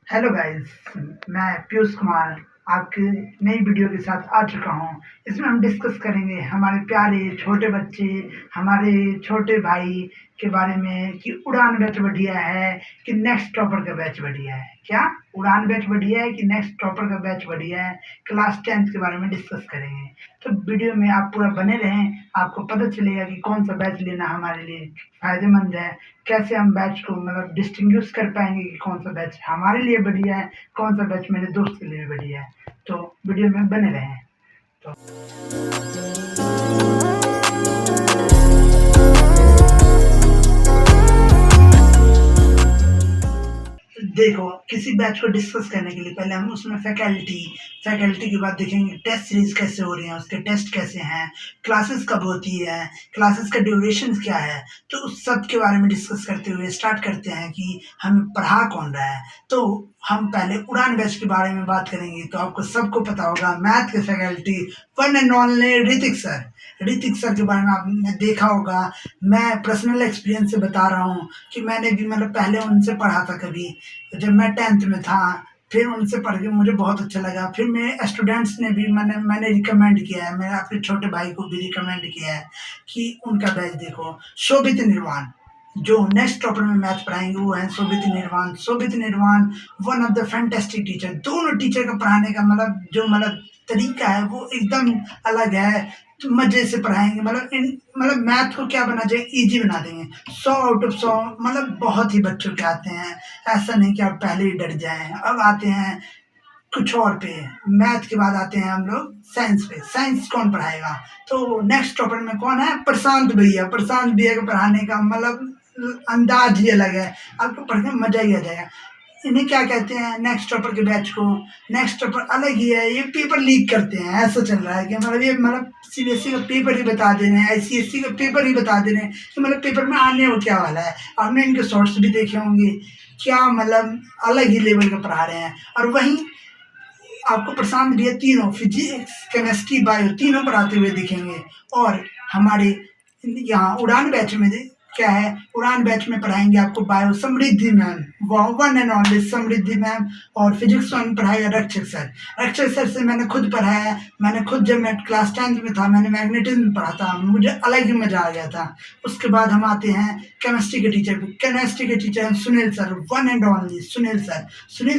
Hello guys, मैं पीयूष कुमार आपकी नई वीडियो के साथ आ चुका हूँ। इसमें हम डिस्कस करेंगे हमारे प्यारे छोटे बच्चे, हमारे छोटे भाई के बारे में कि उड़ान बैच बढ़िया है कि नेक्स्ट टॉपर का बैच बढ़िया है। क्या उड़ान बैच बढ़िया है कि नेक्स्ट टॉपर का बैच बढ़िया है? क्लास 10th के बारे में डिस्कस करेंगे। तो वीडियो में आप पूरा बने रहें, आपको पता चलेगा कि कौन सा बैच लेना हमारे लिए फ़ायदेमंद है, कैसे हम बैच को मतलब डिस्टिंग्विश कर पाएंगे कि कौन सा बैच हमारे लिए बढ़िया है, कौन सा बैच मेरे दोस्त के लिए बढ़िया है। तो वीडियो में बने रहें। तो देखो, किसी बैच को डिस्कस करने के लिए पहले हम उसमें फैकल्टी के बाद देखेंगे टेस्ट सीरीज कैसे हो रही है, उसके टेस्ट कैसे हैं, क्लासेस कब होती है, क्लासेस का ड्यूरेशन क्या है। तो उस सब के बारे में डिस्कस करते हुए स्टार्ट करते हैं कि हमें पढ़ा कौन रहा है। तो हम पहले उड़ान बैच के बारे में बात करेंगे। तो आपको सबको पता होगा, मैथ के faculty one and only Hrithik sir के बारे में आपने देखा होगा। मैं पर्सनल एक्सपीरियंस से बता रहा हूँ कि मैंने भी मतलब पहले उनसे पढ़ा था कभी, जब मैं 10th में था। फिर उनसे पढ़ के मुझे बहुत अच्छा लगा। फिर मेरे स्टूडेंट्स ने भी मैंने रिकमेंड किया है, मेरे अपने छोटे भाई को भी रिकमेंड किया है कि उनका बैच देखो। शोभित निर्वाण जो नेक्स्ट टॉपर में मैथ पढ़ाएंगे वो है शोभित निर्वाण one of the fantastic teacher. दोनों टीचर का पढ़ाने का मतलब तरीका है वो एकदम अलग है। तो मजे से पढ़ाएंगे, मतलब मैथ को क्या बना जाए, इजी बना देंगे। 100 आउट ऑफ 100 मतलब बहुत ही बच्चों के आते हैं। ऐसा नहीं कि आप पहले ही डर जाएं। अब आते हैं कुछ और पे, मैथ के बाद आते हैं हम लोग साइंस पे। साइंस कौन पढ़ाएगा? तो नेक्स्ट टॉपर में कौन है? प्रशांत भैया के पढ़ाने का मतलब अंदाज ही अलग है। आपको पढ़ के मजा ही आ जाएगा। इन्हें क्या कहते हैं, नेक्स्ट टॉपर के बैच को। नेक्स्ट टॉपर अलग ही है, ये पेपर लीक करते हैं। ऐसा चल रहा है कि मतलब सीबीएसई का पेपर ही बता दे रहे हैं, आईसीएसई का पेपर ही बता दे रहे हैं कि मतलब पेपर में आने वो क्या वाला है। आपने इनके शॉर्ट्स भी देखे होंगे, क्या मतलब अलग ही लेवल का पढ़ा रहे हैं। और वहीं आपको प्रशांत भैया तीनों फिजिक्स, केमिस्ट्री, बायो तीनों पढ़ाते हुए दिखेंगे। और हमारे यहाँ उड़ान बैच में क्या है, उड़ान बैच में पढ़ाएंगे आपको bio Samriddhi ma'am, one and only Samriddhi ma'am. और फिजिक्स वन पढ़ाएगा रक्षक सर से मैंने खुद पढ़ा है। मैंने खुद जब मैं क्लास 10th में था मैंने मैग्नेटिज्म पढ़ा था, मुझे अलग ही मजा आ गया था। उसके बाद हम आते हैं केमिस्ट्री के टीचर पे। केमिस्ट्री के टीचर हैं Sunil sir, one and only Sunil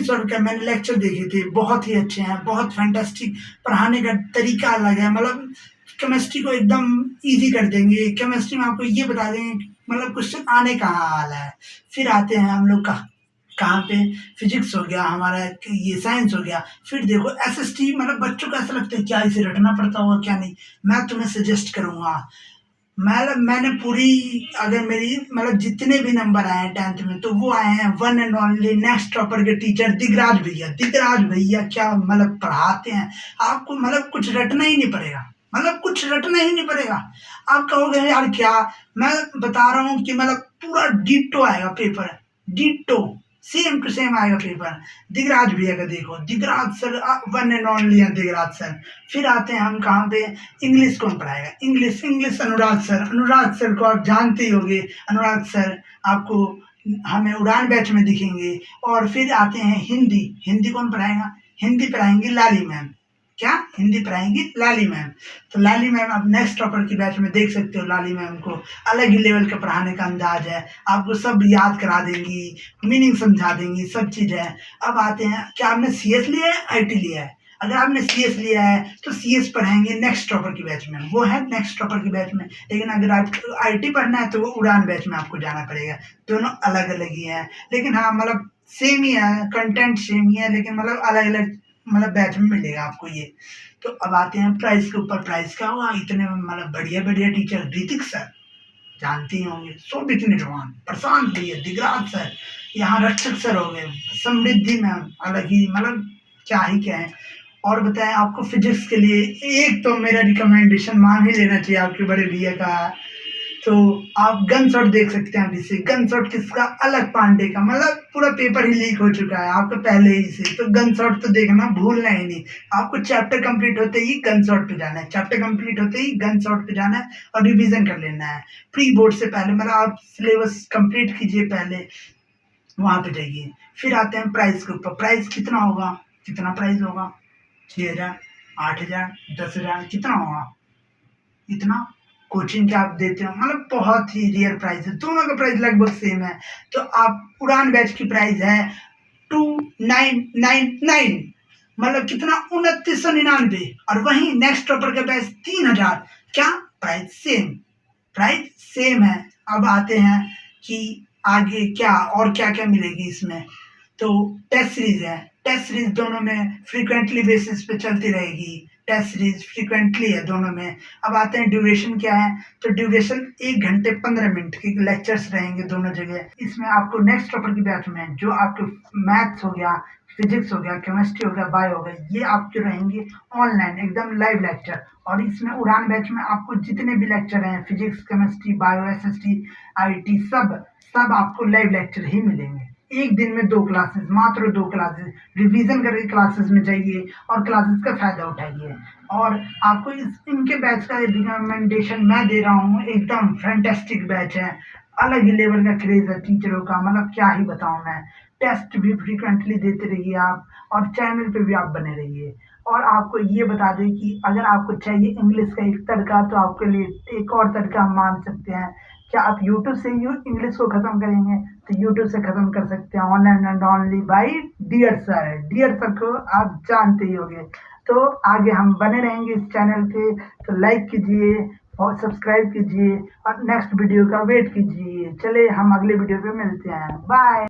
sir का मैंने लेक्चर देखे थे, बहुत ही अच्छे हैं, बहुत फैंटास्टिक। पढ़ाने का तरीका अलग है, मतलब केमिस्ट्री को एकदम इजी कर देंगे। केमिस्ट्री में आपको ये बता देंगे मतलब क्वेश्चन आने कहाँ वाला है। फिर आते हैं हम लोग कहाँ पे, फिजिक्स हो गया हमारा, ये साइंस हो गया। फिर देखो एसएसटी, मतलब बच्चों को ऐसा लगता है क्या इसे रटना पड़ता होगा क्या नहीं। मैं तुम्हें सजेस्ट करूंगा, मैंने पूरी, अगर मेरी मतलब जितने भी नंबर आए हैं 10th में तो वो आए हैं one and only next topper के टीचर दिगराज भैया क्या मतलब पढ़ाते हैं। आपको मतलब कुछ रटना ही नहीं पड़ेगा, आप कहोगे यार क्या। मैं बता रहा हूँ कि मतलब पूरा डिट्टो आएगा paper, ditto same to same आएगा पेपर। दिगराज भैया का देखो, Digraj sir one and only है दिगराज सर। फिर आते हैं हम कहाँ पे, इंग्लिश कौन पढ़ाएगा? इंग्लिश अनुराग सर को आप जानते ही होंगे। अनुराग सर आपको हमें उड़ान बैच में दिखेंगे। और फिर आते हैं हिंदी कौन पढ़ाएगा? हिंदी पढ़ाएंगी लाली मैम। क्या? हिंदी पढ़ाएंगी लाली मैम। तो लाली मैम आप नेक्स्ट टॉपर की बैच में देख सकते हो। लाली मैम को अलग ही लेवल का पढ़ाने का अंदाज है, आपको सब याद करा देंगी, मीनिंग समझा देंगी, सब चीज़ है। अब आते हैं, क्या आपने सीएस लिया है, आईटी लिया है? अगर आपने सीएस लिया है तो सीएस पढ़ाएंगे नेक्स्ट टॉपर की बैच में, वो है नेक्स्ट टॉपर की बैच में। लेकिन अगर आपको आईटी पढ़ना है तो वो उड़ान बैच में आपको जाना पड़ेगा। दोनों अलग अलग ही हैं, लेकिन हाँ मतलब सेम ही है, कंटेंट सेम ही है, लेकिन मतलब अलग अलग मतलब बैच में मिलेगा आपको ये। तो अब आते हैं प्राइस के ऊपर। प्राइस क्या हुआ, इतने मतलब बढ़िया टीचर, ऋतिक सर जानते ही होंगे, शोभित निर्वाण, प्रशांत भैया, दिगराज सर, यहाँ रक्षक सर हो गए, समृद्धि मैम अलग ही मतलब क्या ही क्या है। और बताएं आपको फिजिक्स के लिए एक तो मेरा रिकमेंडेशन मान ही लेना चाहिए आपके बड़े भैया का। तो आप गन शॉट देख सकते हैं अभी से। गन शॉट किसका? अलग पांडे का, मतलब पूरा पेपर ही लीक हो चुका है आपका पहले ही से। तो गन शॉट तो देखना भूलना ही नहीं। आपको चैप्टर कंप्लीट होते ही गन शॉट पे जाना है, चैप्टर कंप्लीट होते ही गन शॉट पे जाना है और रिवीजन कर लेना है प्री बोर्ड से पहले। मतलब आप सिलेबस कंप्लीट कीजिए पहले, वहाँ पे जाइए। फिर आते हैं प्राइस के ऊपर, प्राइस कितना होगा, कितना प्राइस होगा, 6,000, 8,000, 10,000, कितना होगा, इतना कोचिंग के आप देते हो, मतलब बहुत ही रेयर प्राइस है, दोनों का प्राइस लगभग सेम है। तो आप उड़ान बैच की प्राइस है 2999, मतलब कितना, 2999, और वहीं नेक्स्ट टॉपर का बैच 3,000, क्या प्राइस सेम, प्राइस सेम है। अब आते हैं कि आगे क्या और क्या क्या मिलेगी इसमें। तो टेस्ट सीरीज है, टेस्ट सीरीज दोनों में फ्रीक्वेंटली बेसिस पे चलती रहेगी, टेस्ट सीरीज फ्रीक्वेंटली है दोनों में। अब आते हैं ड्यूरेशन क्या है, तो ड्यूरेशन 1 घंटे 15 मिनट के लेक्चर्स रहेंगे दोनों जगह। इसमें आपको नेक्स्ट टॉपर की बैच में जो आपके मैथ्स हो गया, फिजिक्स हो गया, केमिस्ट्री हो गया, बायो हो गया, ये आपके रहेंगे ऑनलाइन एकदम लाइव लेक्चर। और इसमें उड़ान बैच में आपको जितने भी लेक्चर हैं, physics, chemistry, bio, SST, IT, सब आपको लाइव लेक्चर ही मिलेंगे। एक दिन में 2 क्लासेस, मात्र 2 क्लासेस, रिवीजन करके क्लासेस में जाइए और क्लासेस का फायदा उठाइए। और आपको इनके बैच का रिकमेंडेशन मैं दे रहा हूँ, एकदम फैंटास्टिक बैच है, अलग ही लेवल का क्रेज है टीचरों का, मतलब क्या ही बताऊँ मैं। टेस्ट भी फ्रीक्वेंटली देते रहिए आप, और चैनल पे भी आप बने रहिए। और आपको ये बता दें कि अगर आपको चाहिए इंग्लिश का एक तड़का, तो आपके लिए एक और तड़का हम मान सकते हैं। क्या आप यूट्यूब से ही इंग्लिश को खत्म करेंगे, तो यूट्यूब से खत्म कर सकते हैं, online and only by dear sir. Dear sir को आप जानते ही होंगे। तो आगे हम बने रहेंगे इस चैनल पे, तो लाइक कीजिए और सब्सक्राइब कीजिए और नेक्स्ट वीडियो का वेट कीजिए। चले हम अगले वीडियो पे मिलते हैं, बाय।